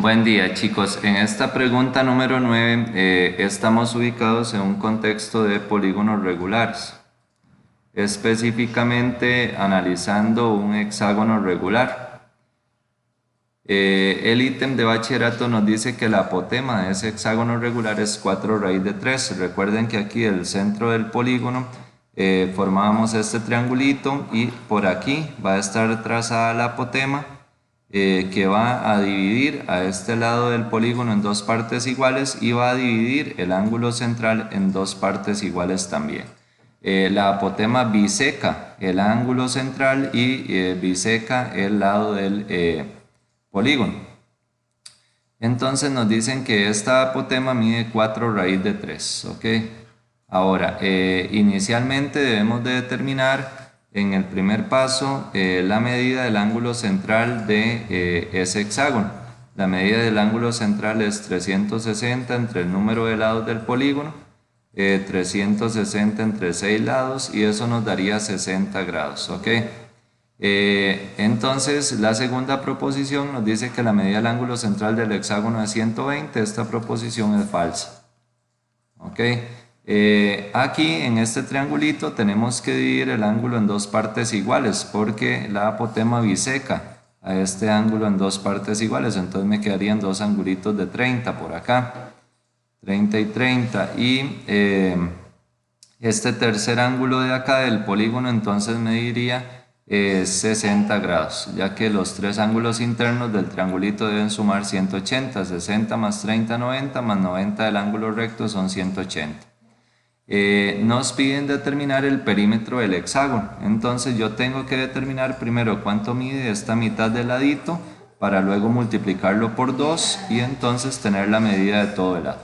Buen día, chicos. En esta pregunta número 9 estamos ubicados en un contexto de polígonos regulares, específicamente analizando un hexágono regular. El ítem de bachillerato nos dice que la apotema de ese hexágono regular es 4 raíz de 3. Recuerden que aquí el centro del polígono formábamos este triangulito y por aquí va a estar trazada la apotema que va a dividir a este lado del polígono en dos partes iguales y va a dividir el ángulo central en dos partes iguales también. La apotema biseca el ángulo central y biseca el lado del polígono. Entonces nos dicen que esta apotema mide 4 raíz de 3. ¿Ok? Ahora, inicialmente debemos de determinar en el primer paso la medida del ángulo central de ese hexágono. La medida del ángulo central es 360 entre el número de lados del polígono, 360 entre 6 lados y eso nos daría 60 grados. ¿Ok? Entonces la segunda proposición nos dice que la medida del ángulo central del hexágono es 120. Esta proposición es falsa. ¿Ok? Aquí en este triangulito tenemos que dividir el ángulo en dos partes iguales porque la apotema biseca a este ángulo en dos partes iguales, entonces me quedarían dos angulitos de 30 por acá, 30 y 30, y este tercer ángulo de acá del polígono entonces me diría 60 grados, ya que los tres ángulos internos del triangulito deben sumar 180, 60 más 30, 90, más 90 del ángulo recto son 180. Nos piden determinar el perímetro del hexágono, entonces yo tengo que determinar primero cuánto mide esta mitad del ladito para luego multiplicarlo por 2 y entonces tener la medida de todo el lado.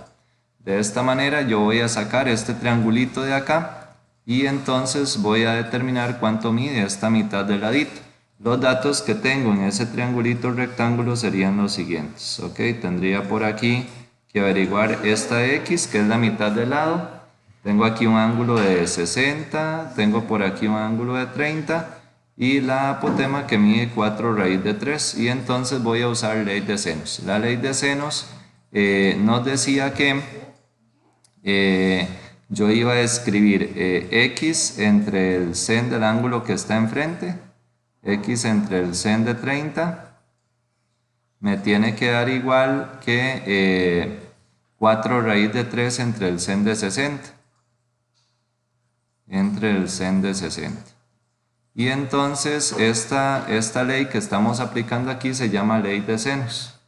De esta manera yo voy a sacar este triangulito de acá y entonces voy a determinar cuánto mide esta mitad del ladito. Los datos que tengo en ese triangulito rectángulo serían los siguientes. ¿Ok? Tendría por aquí que averiguar esta x, que es la mitad del lado. Tengo aquí un ángulo de 60, tengo por aquí un ángulo de 30 y la apotema que mide 4 raíz de 3 y entonces voy a usar ley de senos. La ley de senos nos decía que yo iba a escribir x entre el sen del ángulo que está enfrente, x entre el sen de 30, me tiene que dar igual que 4 raíz de 3 entre el sen de 60. Entre el sen de 60. Y entonces esta ley que estamos aplicando aquí se llama ley de senos.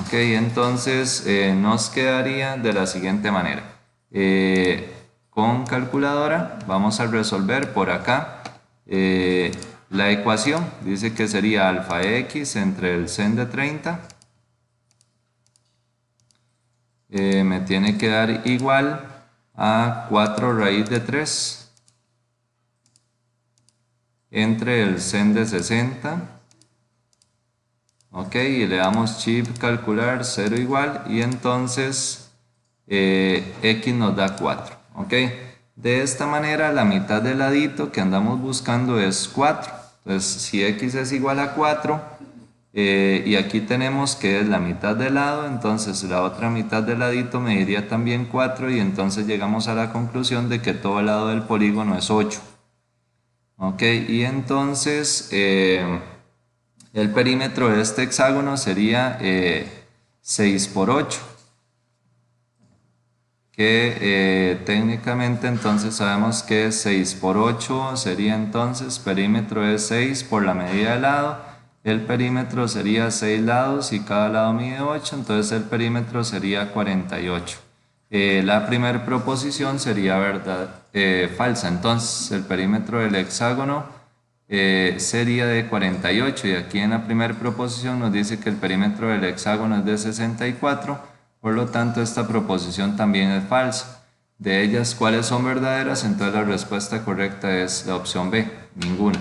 Ok, entonces nos quedaría de la siguiente manera. Con calculadora vamos a resolver por acá la ecuación. Dice que sería alfa x entre el sen de 30. Me tiene que dar igual a 4 raíz de 3 entre el sen de 60. Ok, y le damos chip calcular 0 igual y entonces x nos da 4. Ok, de esta manera la mitad del ladito que andamos buscando es 4. Entonces si x es igual a 4 y aquí tenemos que es la mitad del lado, entonces la otra mitad del ladito me diría también 4 y entonces llegamos a la conclusión de que todo el lado del polígono es 8. Ok, y entonces el perímetro de este hexágono sería 6 por 8, que técnicamente entonces sabemos que 6 por 8 sería entonces perímetro es 6 por la medida del lado. El perímetro sería 6 lados y cada lado mide 8, entonces el perímetro sería 48. La primera proposición sería falsa, entonces el perímetro del hexágono sería de 48 y aquí en la primera proposición nos dice que el perímetro del hexágono es de 64, por lo tanto esta proposición también es falsa. De ellas, ¿cuáles son verdaderas? Entonces la respuesta correcta es la opción B, ninguna.